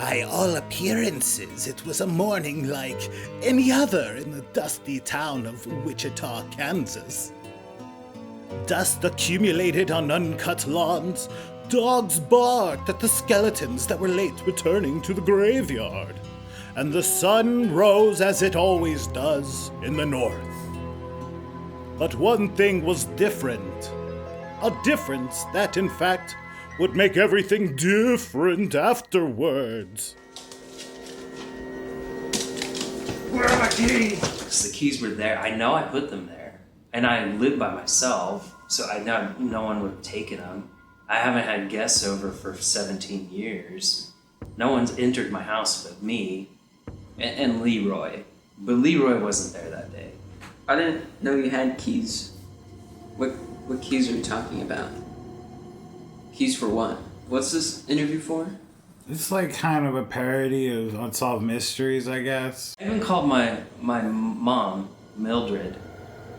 By all appearances, it was a morning like any other in the dusty town of Wichita, Kansas. Dust accumulated on uncut lawns. Dogs barked at the skeletons that were late returning to the graveyard. And the sun rose as it always does in the north. But one thing was different. A difference that, in fact, would make everything different afterwards. Where are my keys? The keys were there. I know I put them there. And I live by myself, so I know no one would have taken them. I haven't had guests over for 17 years. No one's entered my house but me and Leroy. But Leroy wasn't there that day. I didn't know you had keys. What keys are you talking about? Keys for what? What's this interview for? It's like kind of a parody of Unsolved Mysteries, I guess. I even called my mom, Mildred.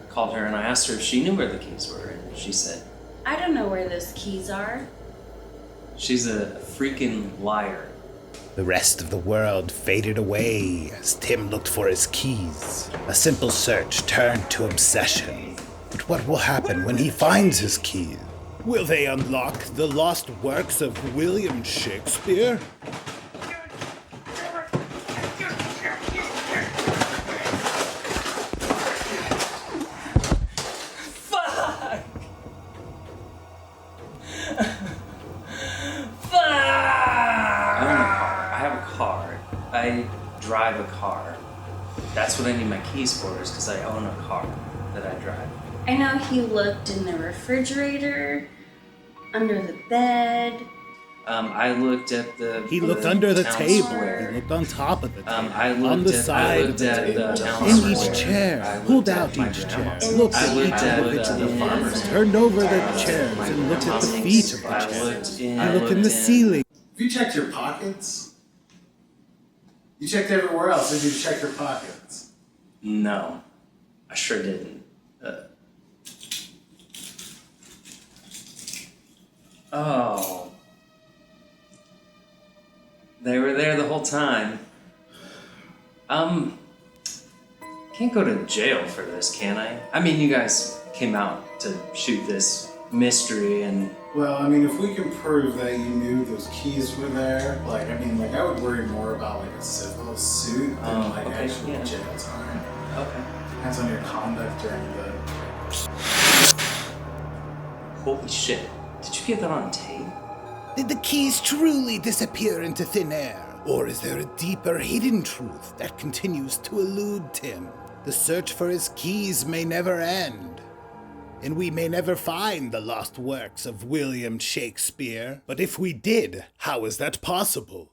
Called her and I asked her if she knew where the keys were, and she said, I don't know where those keys are. She's a freaking liar. The rest of the world faded away as Tim looked for his keys. A simple search turned to obsession. But what will happen when he finds his keys? Will they unlock the lost works of William Shakespeare? I drive a car. That's what I need my keys for, is because I own a car that I drive. I know he looked in the refrigerator, under the bed. I looked at the. He looked under the table. Square. He looked on top of the table. On the side of the table. In each chair. Pulled out each chair. Looked at each individual farmers. Turned over the chairs and looked at the feet of the chairs. He looked in the ceiling. Have you checked your pockets? You checked everywhere else. Did you check your pockets? No, I sure didn't. Oh. They were there the whole time. Can't go to jail for this, can I? I mean, you guys came out to shoot this mystery and... Well, I mean, if we can prove that you knew those keys were there, I would worry more about, a civil suit than, actual jail time. Okay. Depends on your conduct during the... Holy shit. Did you get that on tape? Did the keys truly disappear into thin air? Or is there a deeper hidden truth that continues to elude Tim? The search for his keys may never end. And we may never find the lost works of William Shakespeare. But if we did, how is that possible?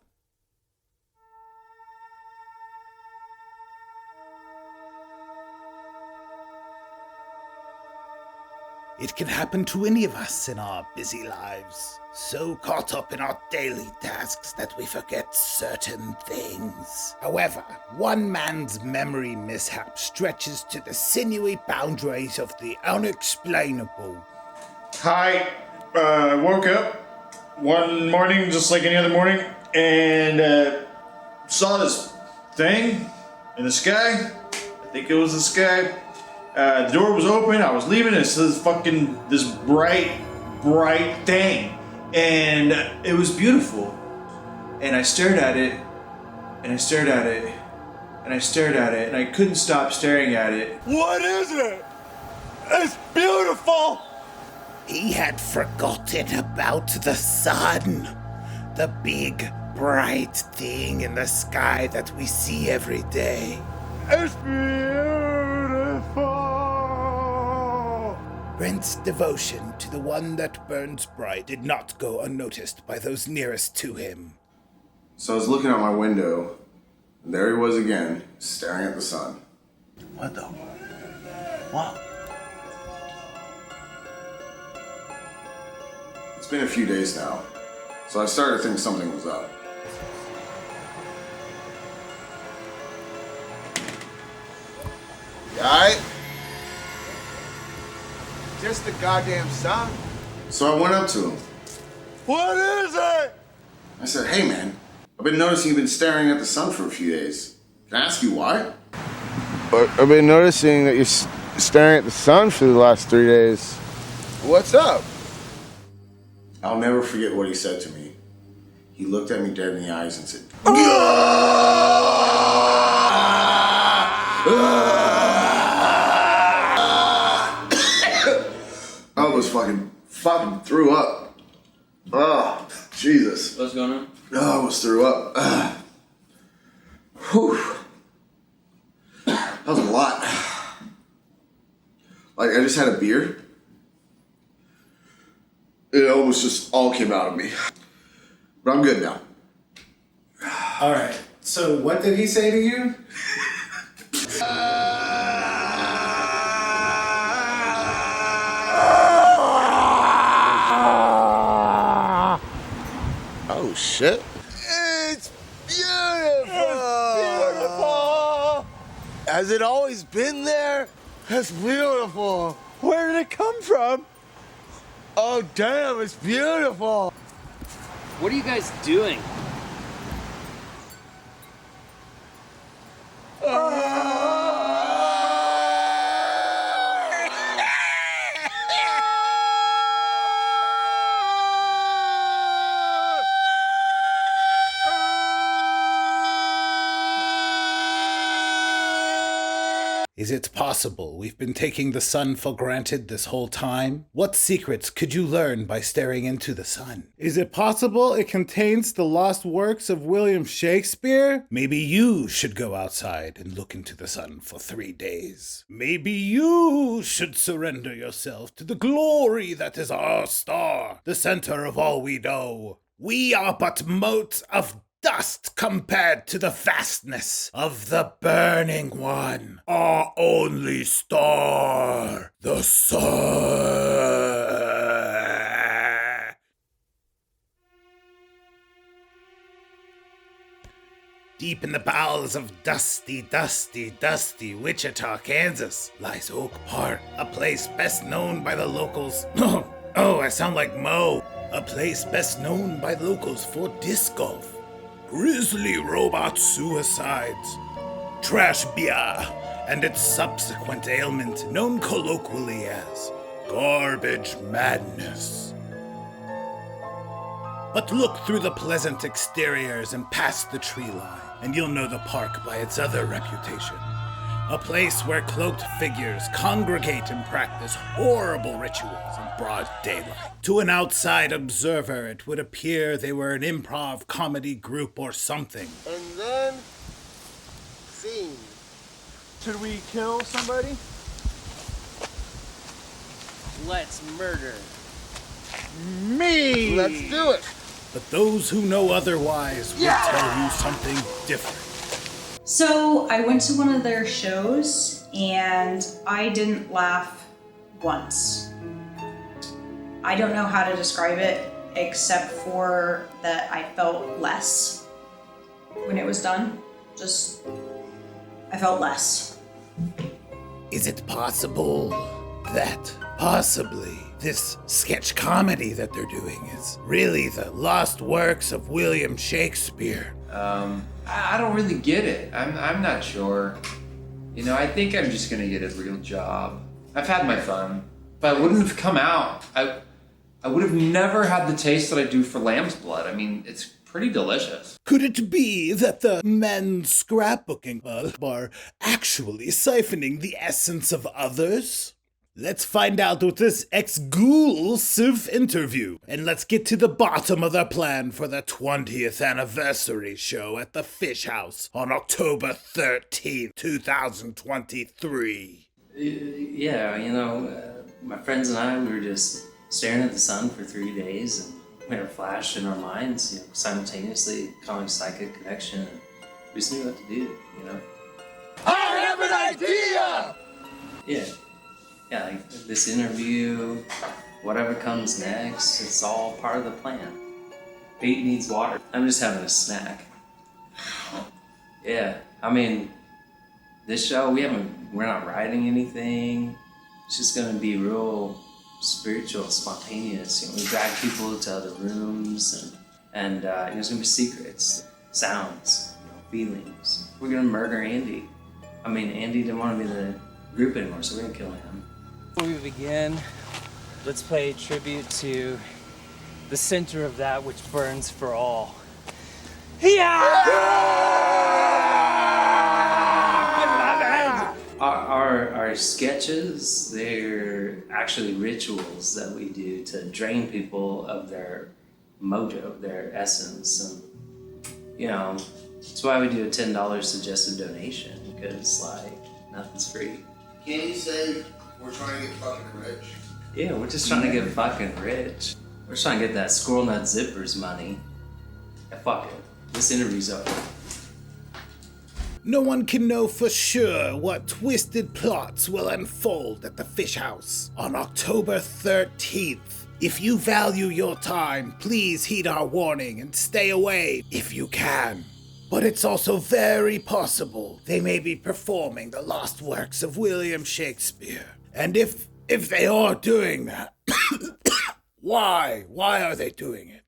It can happen to any of us in our busy lives, so caught up in our daily tasks that we forget certain things. However, one man's memory mishap stretches to the sinewy boundaries of the unexplainable. Hi, I woke up one morning just like any other morning and saw this thing in the sky. I think it was the sky. The door was open, I was leaving, and it says this bright thing. And it was beautiful. And I stared at it, and I stared at it, and I stared at it, and I couldn't stop staring at it. What is it? It's beautiful! He had forgotten about the sun, the big, bright thing in the sky that we see every day. It's beautiful! Brent's devotion to the one that burns bright did not go unnoticed by those nearest to him. So I was looking out my window, and there he was again, staring at the sun. What the? What? It's been a few days now, so I started to think something was up. You alright? Just the goddamn sun. So I went up to him. What is it? I said, hey man, I've been noticing you've been staring at the sun for a few days. Can I ask you why? I've been noticing that you're staring at the sun for the last 3 days. What's up? I'll never forget what he said to me. He looked at me dead in the eyes and said, I almost fucking threw up. Oh, Jesus. What's going on? Oh, I almost threw up. Whew. That was a lot. Like, I just had a beer. It almost just all came out of me. But I'm good now. All right. So what did he say to you? Oh, shit. It's beautiful! It's beautiful! Has it always been there? That's beautiful. Where did it come from? Oh, damn, it's beautiful. What are you guys doing? Is it possible we've been taking the sun for granted this whole time? What secrets could you learn by staring into the sun? Is it possible it contains the lost works of William Shakespeare? Maybe you should go outside and look into the sun for 3 days. Maybe you should surrender yourself to the glory that is our star, the center of all we know. We are but motes of dust compared to the vastness of the burning one, our only star, the sun. Deep in the bowels of dusty Wichita, Kansas, lies Oak Park, a place best known by the locals. Oh, I sound like Mo. A place best known by locals for disc golf, grisly robot suicides, trash beer, and its subsequent ailment known colloquially as garbage madness. But look through the pleasant exteriors and past the tree line, and you'll know the park by its other reputation. A place where cloaked figures congregate and practice horrible rituals in broad daylight. To an outside observer, it would appear they were an improv comedy group or something. And then, scene. Should we kill somebody? Let's murder. Me! Let's do it! But those who know otherwise will tell you something different. So I went to one of their shows and I didn't laugh once. I don't know how to describe it except for that I felt less when it was done. I felt less. Is it possible that possibly this sketch comedy that they're doing is really the lost works of William Shakespeare? I don't really get it. I'm not sure. You know, I think I'm just gonna get a real job. I've had my fun. If I wouldn't have come out, I would have never had the taste that I do for lamb's blood. I mean, it's pretty delicious. Could it be that the men scrapbooking are actually siphoning the essence of others? Let's find out with this exclusive interview, and let's get to the bottom of their plan for the 20th anniversary show at the Fish House on October 13th, 2023. Yeah, you know, my friends and I, we were just staring at the sun for 3 days, and we had a flash in our minds, you know, simultaneously, kind of like psychic connection, and we just knew what to do, you know? I have an idea! Yeah, like this interview, whatever comes next, it's all part of the plan. Pete needs water. I'm just having a snack. Yeah, I mean, this show, we're not writing anything. It's just gonna be real spiritual, spontaneous. You know, we drag people to other rooms, and there's gonna be secrets. sounds, feelings. We're gonna murder Andy. I mean, Andy didn't want to be in the group anymore, so we're gonna kill him. Before we begin, let's pay tribute to the center of that which burns for all. Our sketches, they're actually rituals that we do to drain people of their mojo, their essence. And, that's why we do a $10 suggested donation, because, nothing's free. Can you say we're trying to get fucking rich? Yeah, we're just trying to get fucking rich. We're just trying to get that Squirrel Nut Zippers money. Yeah, fuck it. This interview's over. No one can know for sure what twisted plots will unfold at the Fish House on October 13th. If you value your time, please heed our warning and stay away if you can. But it's also very possible they may be performing the lost works of William Shakespeare. And if they are doing that, why are they doing it?